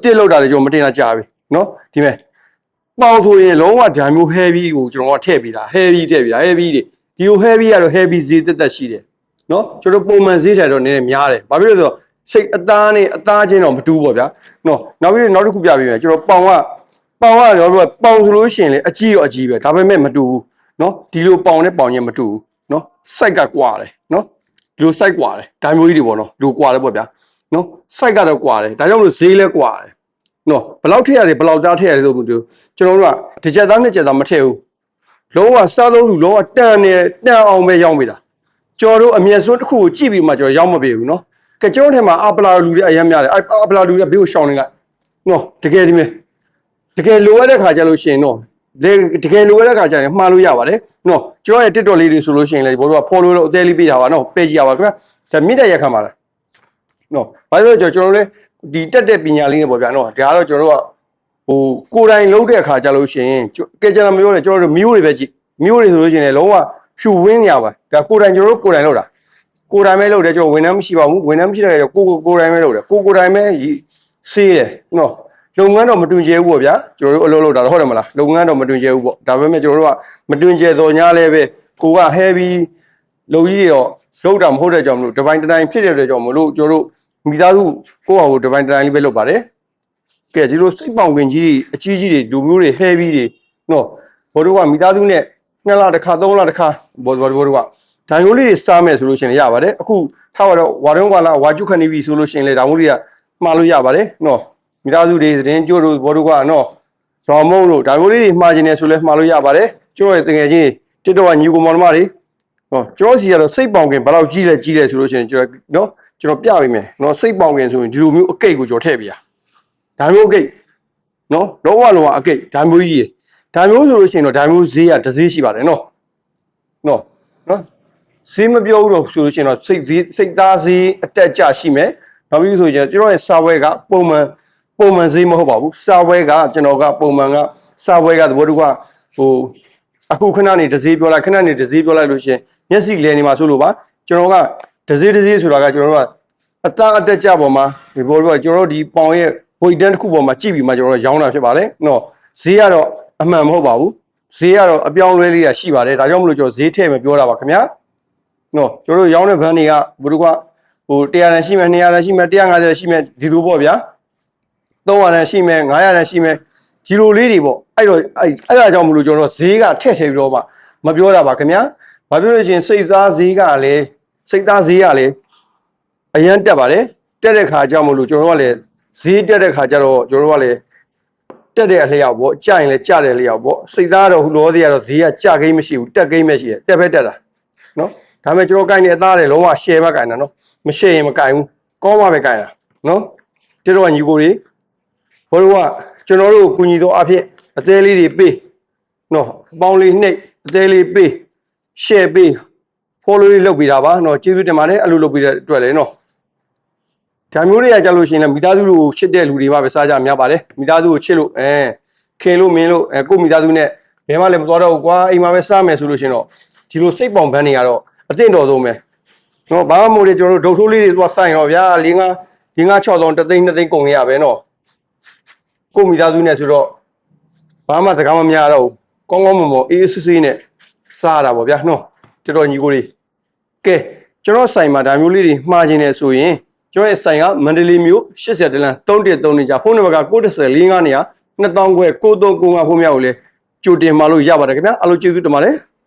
တစ်လောက်တာလေကျွန်တော်မတင်တာကြာပြီနော်ဒီမဲ့ပေါင်ဆိုရင်လုံးဝဓာမျိုး heavy ကိုကျွန်တော်ကထည့်ပေးတာ heavy ထည့်ပေးတာ heavy တွေဒီလို heavy ကတော့ heavy ဈေးတက်ရှိတယ်နော်ကျွန်တော်ပုံမှန်ဈေးထက်တော့နည်းနည်းများတယ်ဘာဖြစ်လို့ဆိုတော့စိတ်အသားနဲ့အသားချင်းတော့မတူဘူးပေါ့ဗျာနော်နောက်ပြီးနောက်တစ်ခုပြပေးမယ်ကျွန်တော်ပေါင်ကကျွန်တော်တို့ကပေါင်ဆိုလို့ရှိရင်လေအကြီးတော့အကြီးပဲဒါပေမဲ့မတူဘူးနော်ဒီလိုပေါင်နဲ့ပေါင်ချင်းမတူဘူးနော်စိုက်ကကွာတယ်နော်ဒီလိုစိုက်ကွာတယ်ဓာမျိုးကြီးတွေပေါ့နော်ဒီလိုကွာတယ်ပေါ့ဗျာနော်စိုက်ကတော့ကွာတယ်ဒါကြောင့်မလို့ဈေးလဲကွာတယ်နော်ဘယ်လောက်ထည့်ရတယ်ဘယ်လောက်သားထည့်ရတယ်လို့မပြောကျွန်တော်တို့ကတစ်ချက်သားနှစ်ချက်သားမထည့်ဘူးလုံးဝစားသုံးလူလုံးဝတန်အောင်ပဲရောက်မိတာကျွန်တော်တို့အမြဲစွန်းတစ်ခုကိုကြည့်ပြီးမှကျွန်တော်ရောက်မပေးဘူးနော်ကဲကျွန်တော်ထဲမှာအပလာလူတွေအရင်များတယ်အပလာလူတွေဘေးကိုရှောင်နေလိုက်နော်တကယ်ဒီမဲ့တကယ်လိုရတဲ့ခါကျလို့ရှိရင်တော့တကယ်လိုရတဲ့ခါကျရင်မှားလို့ရပါတယ်နော်ကျွန်တော်ရဲ့ TikTok လေးတွေဆိုလို့ရှိရင်လည်းဘောတို့က follow လို့အသေးလေးပေးတာပါနော်ပေးကြည့်ရပါခင်ဗျာဒါမြင့်တက်ရက်ခံပါလားနော်ဘာလို့ကျွန်တော်တို့လည်းဒီတက်တဲ့ပညာလေးနဲ့ပေါ့ဗျာနော်ဒါကတော့ကျွန်တော်တို့ကဟိုကိုယ်တိုင်လုံးတဲ့အခါကျလို့ရှိရင်ကဲကျွန်တော်မပြောနဲ့ကျွန်တော်တို့မျိုးတွေပဲကြည့်မျိုးတွေဆိုလို့ရှိရင်လည်းလုံးဝဖြူဝင်းရပါဒါကိုယ်တိုင်ကျွန်တော်တို့ကိုယ်တိုင်လုပ်တာကိုယ်တိုင်ပဲလုပ်တယ်ကျွန်တော်ဝန်ထမ်းမရှိပါဘူးဝန်ထမ်းမရှိတဲ့အခါကျကိုယ်တိုင်ပဲလုပ်တယ်ကိုယ်တိုင်ပဲဆေးတယ်နော်လုပ်ငန်းတော့မတွင်ကျဲဘူးပေါ့ဗျာကျွန်တော်တို့အလုပ်လုပ်တာတော့ဟုတ်တယ်မလားလုပ်ငန်းတော့မတွင်ကျဲဘူးပေါ့ဒါပေမဲ့ကျွန်တော်တို့ကမတွင်ကျဲတော့ညာလဲပဲကိုက heavy လုပ်ကြီးတော့လုပ်တာမဟုတ်တဲ့ကြောင့်မလို့ဒီပိုင်းတိုင်းဖြစ်တဲ့ကြောင့်မလို့ကျွန်တော်တို့မိသားစုကိုယ့်ဟာကိုဒီပိုင်းတိုင်းလေးပဲလုပ်ပါတယ်ကဲဒီလိုစိတ်ပေါင်ခင်ကြီးအကြီးကြီးတွေလူမျိုးတွေ heavy တွေနော်ဘောတို့ကမိသားစုနဲ့2လတစ်ခါ3လတစ်ခါဘောတို့ကဓာမျိုးလေးတွေစားမယ်ဆိုလို့ရှိရင်ရပါတယ်အခုထားပါတော့ဝါတုံးကလာဝါကျုခဏနေပြီဆိုလို့ရှိရင်လေဓာမျိုးတွေကမှားလို့ရပါတယ်နော်မိသားစုတွေသတင်းကြိုးတို့ဘောတို့ကနော်ဇော်မုံတို့ဓာမျိုးလေးတွေမှားခြင်းနေဆိုလဲမှားလို့ရပါတယ်ကျွန်တော်ရဲ့တကယ်ချင်းတစ်တော့ညီကောင်မောင်မတွေနော်ကျွန်တော်စီကတော့စိတ်ပေါင်ခင်ဘယ်လောက်ကြီးလဲဆိုလို့ရှိရင်ကျွန်တော်ပြပေးမယ်နော်စိတ်ပေါင်ခင်ဆိုရင်ဒီလိုမျိုးအကိတ်ကိုကျွန်တော်ထည့်ပေးရဓာမျိုးအကိတ်နော်လုံးဝအကိတ်ဓာမျိုးကြီးဓာမျိုးဆိုလို့ရှိရင်တော့ဓာမျိုးဈေးကတစ်ဈေးရှိပါတယ်နော်ဈေးမပြောဘူးတော့ဆိုလို့ရှိရင်တော့စိတ်သားဈေးအတက်ကြရှိမယ်နောက်ပြီးဆိုရင်ကျွန်တော်ရဲ့စာပွဲကပုံမှန်ဈေးမဟုတ်ပါဘူးစာပွဲကကျွန်တော်ကပုံမှန်ကစာပွဲကသဘောတူကဟိုအခုခဏနေတစ်ဈေးပြောလိုက်လို့ရှိရင်မျက်စိလဲနေမှာဆိုလို့ပါကျွန်တော်ကတစ်ဈေးဆိုတာကကျွန်တော်တို့ကအသားအတက်ကြပေါ်မှာဒီဘောတို့ကကျွန်တော်တို့ဒီပေါင်ရဲ့ဝိတ်တန်းတစ်ခုပေါ်မှာကြည့်ပြီးမှကျွန်တော်တို့ရောင်းတာဖြစ်ပါတယ်နော်ဈေးကတော့အမှန်မဟုတ်ပါဘူးဈေးကတော့အပြောင်းလဲလေးရှိပါတယ်ဒါကြောင့်မလို့ကျွန်တော်ဈေးထည့်မပြောတာပါခင်ဗျာနော်ကျွန်တော်တို့ရောင်းတဲ့ဘန်းတွေကဘတို့ကဟို100တန်ရှိမယ်200တန်ရှိမယ်150ရှိမယ်ဒီလိုပေါ့ဗျာ300တန်ရှိမယ်900တန်ရှိမယ်ဒီလိုလေးတွေပေါ့အဲ့ဒါကြောင့်မလို့ကျွန်တော်တို့ဈေးကထည့်ပြီးတော့မှမပြောတာပါခင်ဗျာဘာဖြစ်လို့ရှိရင်စိတ်သားဈေးကလည်းအရန်တက်ပါတယ်တက်တဲ့ခါကြောင့်မလို့ကျွန်တော်တို့ကလည်းဈေးတက်တဲ့ခါကျတော့ကျွန်တော်တို့ကလည်းတက်တဲ့အလျောက်ပေါ့ကြရင်လည်းကြတယ်လျောက်ပေါ့စိတ်သားတော့ဟိုလောသေးရတော့ဈေးကကြကိန်းမရှိဘူးတက်ကိန်းပဲရှိတယ်တက်ပဲတက်တာနော်ဒါပေမဲ့ကျွန်တော်ကိုင်းနေအသားတယ်လုံးဝ share ပဲကိုင်းတာနော်မ share ရင်မကိုင်းဘူးကောင်းမှပဲကိုင်းတာနော်တိတော့ညီကိုတွေဘိုးတို့ကကျွန်တော်တို့ကူညီတော့အဖြစ်အသေးလေးတွေပေးနော်ပေါင်းလေးနှိပ်အသေးလေးပေး share ပေး follow လေးလုပ်ပေးတာပါနော်ကျေးဇူးတင်ပါတယ်အဲ့လိုလုပ်ပေးတဲ့အတွက်လည်းနော်ဓာမျိုးတွေကကြလို့ရှိရင်လည်းမိသားစုကိုချစ်တဲ့လူတွေပါပဲစားကြများပါတယ်မိသားစုကိုချစ်လို့ခင်လို့မင်းလို့ကိုမိသားစုနဲ့ဘယ်မှလည်းမသွားတော့ဘူးကွာအိမ်မှာပဲစားမယ်ဆိုလို့ရှိရင်တော့ဒီလိုစိတ်ပေါင်ဘန်းတွေကတော့အသင့်တော်ဆုံးပဲနော်ဘာမှမဟုတ်လေကျွန်တော်တို့ဒုတ်ထိုးလေးတွေသွားဆိုင်တော့ဗျာ5 6 3 သိန်း2သိန်းကုန်ရပဲနော်ကိုမိသားစုနဲ့ဆိုတော့ဘာမှစကားမများတော့ဘူးကောင်းမွန်အေးဆေးနဲ့စားရတာပေါ့ဗျာနော်တော်ညီကိုလေးကဲကျွန်တော်ဆိုင်မှာဒါမျိုးလေးတွေမှားခြင်းနေဆိုရင်ကျွန်တော်ရဲ့ဆိုင်ကမန္တလေးမြို့80တလန်313နေကြဖုန်းနံပါတ်က91045နေရ2000ခွဲ9395ဖုန်းများကိုလည်းကြိုတင်မှာလို့ရပါတယ်ခင်ဗျာအားလုံးကျေးဇူးတင်ပါတယ်